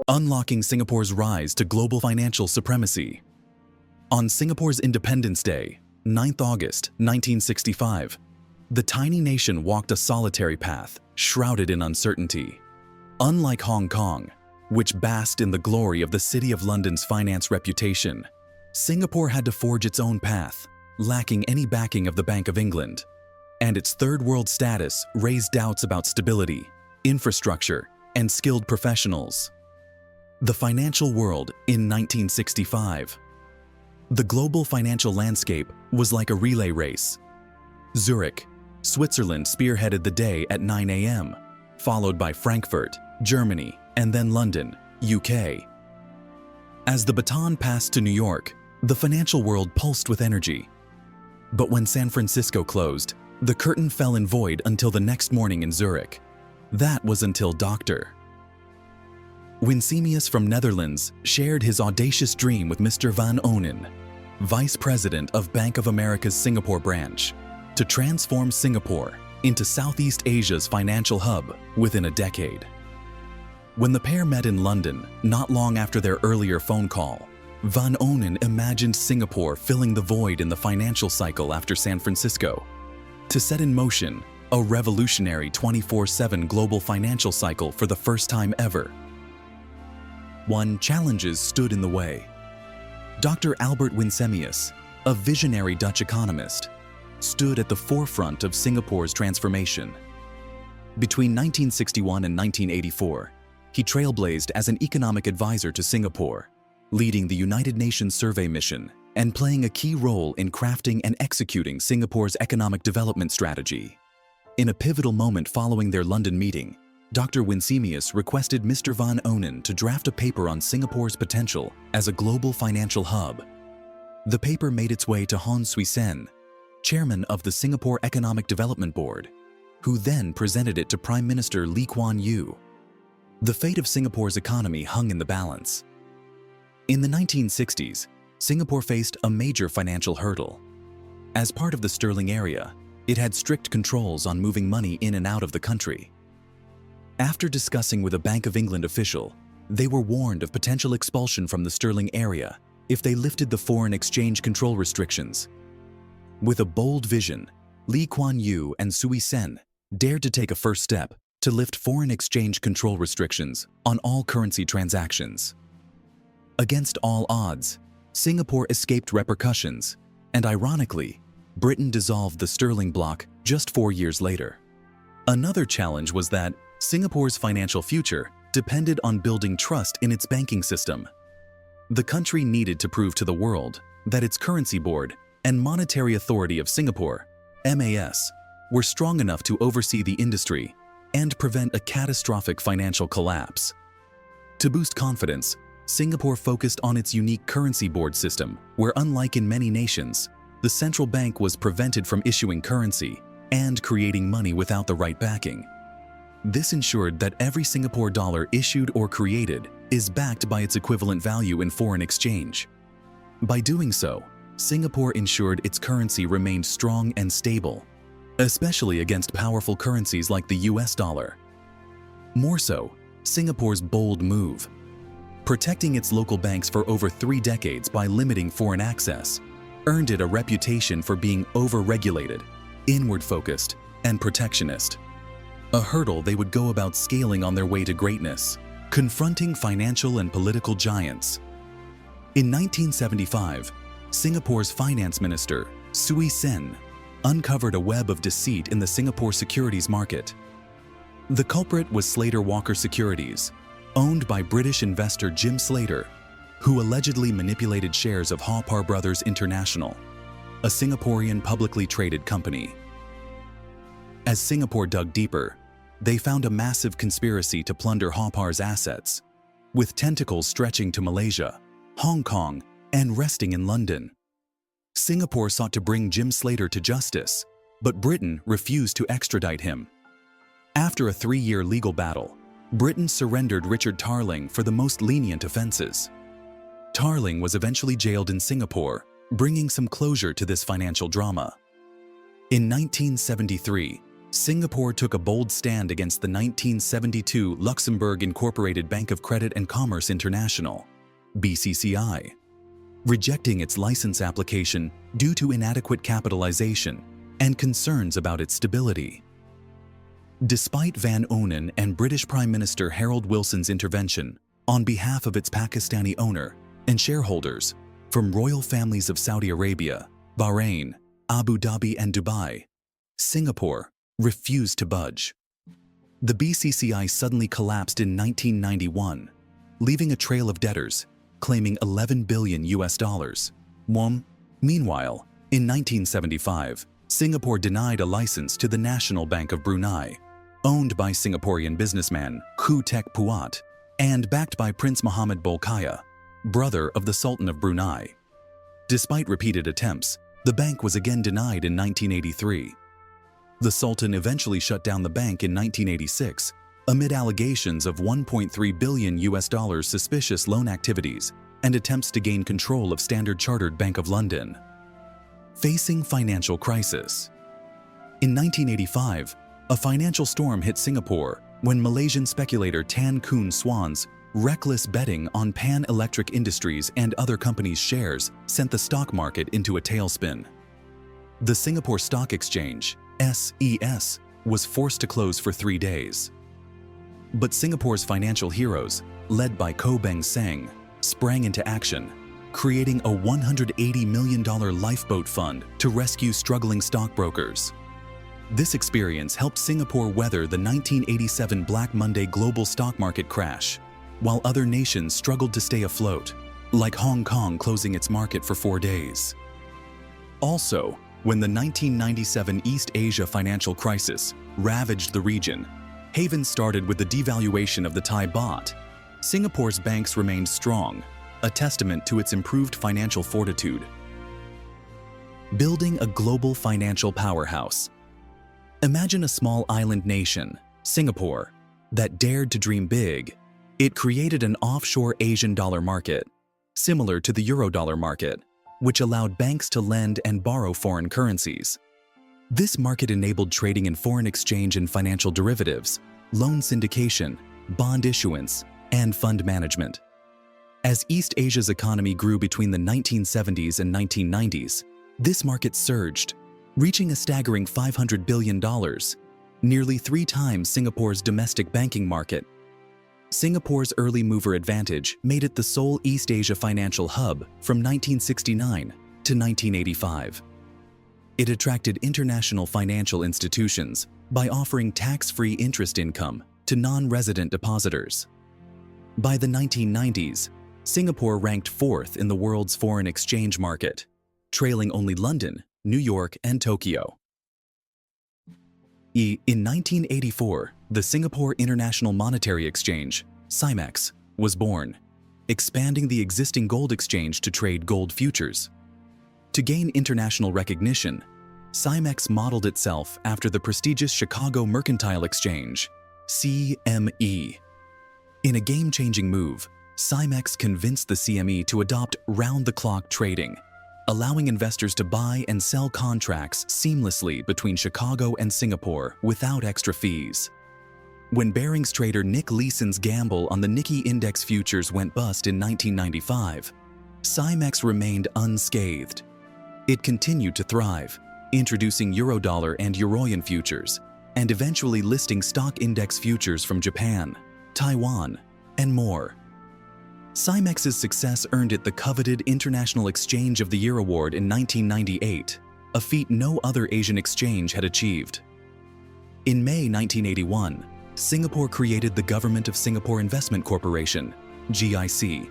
unlocking Singapore's rise to global financial supremacy. On Singapore's Independence Day, 9th August 1965, the tiny nation walked a solitary path, shrouded in uncertainty. Unlike Hong Kong, which basked in the glory of the City of London's finance reputation, Singapore had to forge its own path, lacking any backing of the Bank of England. And its third world status raised doubts about stability, infrastructure, and skilled professionals. The financial world in 1965. The global financial landscape was like a relay race. Zurich, Switzerland spearheaded the day at 9 a.m., followed by Frankfurt, Germany, and then London, UK. As the baton passed to New York, the financial world pulsed with energy. But when San Francisco closed, the curtain fell in void until the next morning in Zurich. That was until Dr. Winsemius from Netherlands shared his audacious dream with Mr. Van Onen, Vice President of Bank of America's Singapore branch, to transform Singapore into Southeast Asia's financial hub within a decade. When the pair met in London, not long after their earlier phone call, Van Onen imagined Singapore filling the void in the financial cycle after San Francisco, to set in motion a revolutionary 24/7 global financial cycle for the first time ever. Challenges stood in the way. Dr. Albert Winsemius, a visionary Dutch economist, stood at the forefront of Singapore's transformation. Between 1961 and 1984, he trailblazed as an economic advisor to Singapore, leading the United Nations Survey Mission and playing a key role in crafting and executing Singapore's economic development strategy. In a pivotal moment following their London meeting, Dr. Winsemius requested Mr. Van Onen to draft a paper on Singapore's potential as a global financial hub. The paper made its way to Hon Swee Sen, chairman of the Singapore Economic Development Board, who then presented it to Prime Minister Lee Kuan Yew. The fate of Singapore's economy hung in the balance. In the 1960s, Singapore faced a major financial hurdle. As part of the sterling area, it had strict controls on moving money in and out of the country. After discussing with a Bank of England official, they were warned of potential expulsion from the sterling area if they lifted the foreign exchange control restrictions. With a bold vision, Lee Kuan Yew and Swee Sen dared to take a first step to lift foreign exchange control restrictions on all currency transactions. Against all odds, Singapore escaped repercussions, and ironically, Britain dissolved the sterling bloc just 4 years later. Another challenge was that Singapore's financial future depended on building trust in its banking system. The country needed to prove to the world that its currency board and Monetary Authority of Singapore, MAS, were strong enough to oversee the industry and prevent a catastrophic financial collapse. To boost confidence, Singapore focused on its unique currency board system, where unlike in many nations, the central bank was prevented from issuing currency and creating money without the right backing. This ensured that every Singapore dollar issued or created is backed by its equivalent value in foreign exchange. By doing so, Singapore ensured its currency remained strong and stable, especially against powerful currencies like the US dollar. More so, Singapore's bold move, protecting its local banks for over 3 decades by limiting foreign access, earned it a reputation for being over-regulated, inward-focused, and protectionist. A hurdle they would go about scaling on their way to greatness, confronting financial and political giants. In 1975, Singapore's finance minister, Swee Sen, uncovered a web of deceit in the Singapore securities market. The culprit was Slater Walker Securities, owned by British investor Jim Slater, who allegedly manipulated shares of Haw Brothers International, a Singaporean publicly traded company. As Singapore dug deeper, they found a massive conspiracy to plunder Haw's assets, with tentacles stretching to Malaysia, Hong Kong, and resting in London. Singapore sought to bring Jim Slater to justice, but Britain refused to extradite him. After a 3-year legal battle, Britain surrendered Richard Tarling for the most lenient offenses. Tarling was eventually jailed in Singapore, bringing some closure to this financial drama. In 1973, Singapore took a bold stand against the 1972 Luxembourg Incorporated Bank of Credit and Commerce International, BCCI, rejecting its license application due to inadequate capitalization and concerns about its stability. Despite Van Onen and British Prime Minister Harold Wilson's intervention on behalf of its Pakistani owner and shareholders from royal families of Saudi Arabia, Bahrain, Abu Dhabi and Dubai, Singapore refused to budge. The BCCI suddenly collapsed in 1991, leaving a trail of debtors claiming $11 billion. Meanwhile, in 1975, Singapore denied a license to the National Bank of Brunei, owned by Singaporean businessman Khoo Teck Puat and backed by Prince Mohammed Bolkiah, brother of the Sultan of Brunei. Despite repeated attempts, the bank was again denied in 1983. The Sultan eventually shut down the bank in 1986 amid allegations of $1.3 billion suspicious loan activities and attempts to gain control of Standard Chartered Bank of London. Facing financial crisis. In 1985, a financial storm hit Singapore when Malaysian speculator Tan Kun Swan's reckless betting on Pan Electric Industries and other companies' shares sent the stock market into a tailspin. The Singapore Stock Exchange, SES, was forced to close for 3 days. But Singapore's financial heroes, led by Koh Beng Seng, sprang into action, creating a $180 million lifeboat fund to rescue struggling stockbrokers. This experience helped Singapore weather the 1987 Black Monday global stock market crash, while other nations struggled to stay afloat, like Hong Kong closing its market for 4 days. Also, when the 1997 East Asia financial crisis ravaged the region, havens started with the devaluation of the Thai baht. Singapore's banks remained strong, a testament to its improved financial fortitude. Building a global financial powerhouse. Imagine a small island nation, Singapore, that dared to dream big. It created an offshore Asian dollar market, similar to the Eurodollar market, which allowed banks to lend and borrow foreign currencies. This market enabled trading in foreign exchange and financial derivatives, loan syndication, bond issuance, and fund management. As East Asia's economy grew between the 1970s and 1990s, this market surged, reaching a staggering $500 billion, nearly 3 times Singapore's domestic banking market. Singapore's early mover advantage made it the sole East Asia financial hub from 1969 to 1985. It attracted international financial institutions by offering tax-free interest income to non-resident depositors. By the 1990s, Singapore ranked 4th in the world's foreign exchange market, trailing only London, New York, and Tokyo. In 1984, the Singapore International Monetary Exchange, SIMEX, was born, expanding the existing gold exchange to trade gold futures. To gain international recognition, SIMEX modeled itself after the prestigious Chicago Mercantile Exchange, CME. In a game-changing move, SIMEX convinced the CME to adopt round-the-clock trading, allowing investors to buy and sell contracts seamlessly between Chicago and Singapore without extra fees. When Barings trader Nick Leeson's gamble on the Nikkei index futures went bust in 1995, SIMEX remained unscathed. It continued to thrive, introducing Eurodollar and Euroyen futures, and eventually listing stock index futures from Japan, Taiwan, and more. SIMEX's success earned it the coveted International Exchange of the Year award in 1998, a feat no other Asian exchange had achieved. In May 1981, Singapore created the Government of Singapore Investment Corporation, GIC,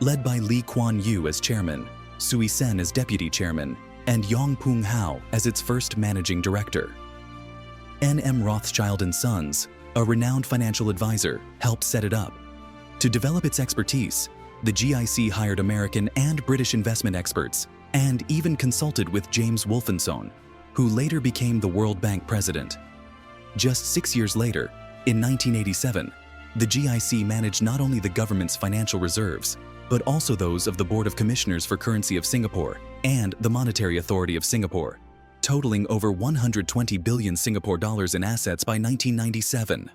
led by Lee Kuan Yew as chairman, Sui Sen as deputy chairman, and Yong Pung Hao as its first managing director. N.M. Rothschild & Sons, a renowned financial advisor, helped set it up. To develop its expertise, the GIC hired American and British investment experts and even consulted with James Wolfensohn, who later became the World Bank president. Just 6 years later, in 1987, the GIC managed not only the government's financial reserves, but also those of the Board of Commissioners for Currency of Singapore and the Monetary Authority of Singapore, totaling over 120 billion Singapore dollars in assets by 1997.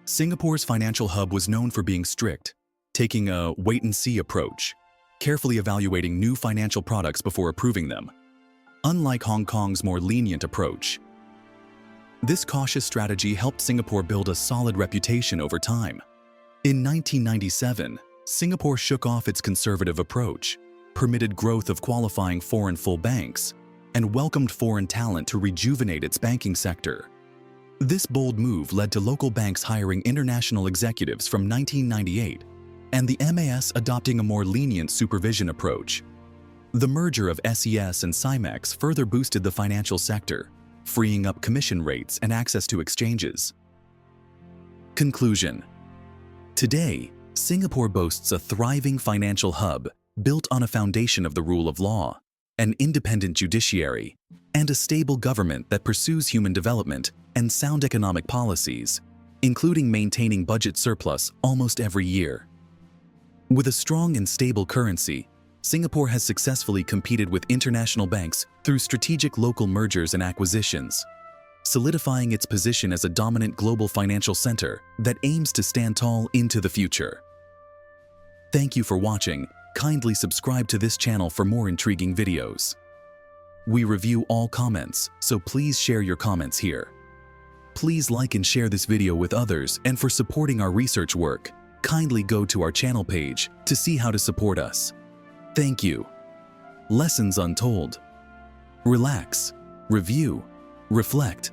Singapore's financial hub was known for being strict, taking a wait-and-see approach, carefully evaluating new financial products before approving them, unlike Hong Kong's more lenient approach. This cautious strategy helped Singapore build a solid reputation over time. In 1997, Singapore shook off its conservative approach, permitted growth of qualifying foreign full banks, and welcomed foreign talent to rejuvenate its banking sector. This bold move led to local banks hiring international executives from 1998 and the MAS adopting a more lenient supervision approach. The merger of SES and Cymex further boosted the financial sector, freeing up commission rates and access to exchanges. Conclusion. Today, Singapore boasts a thriving financial hub built on a foundation of the rule of law, an independent judiciary, and a stable government that pursues human development and sound economic policies, including maintaining budget surplus almost every year. With a strong and stable currency, Singapore has successfully competed with international banks through strategic local mergers and acquisitions, solidifying its position as a dominant global financial center that aims to stand tall into the future. Thank you for watching. Kindly subscribe to this channel for more intriguing videos. We review all comments, so please share your comments here. Please like and share this video with others, and for supporting our research work, kindly go to our channel page to see how to support us. Thank you. Lessons Untold. Relax, review, reflect,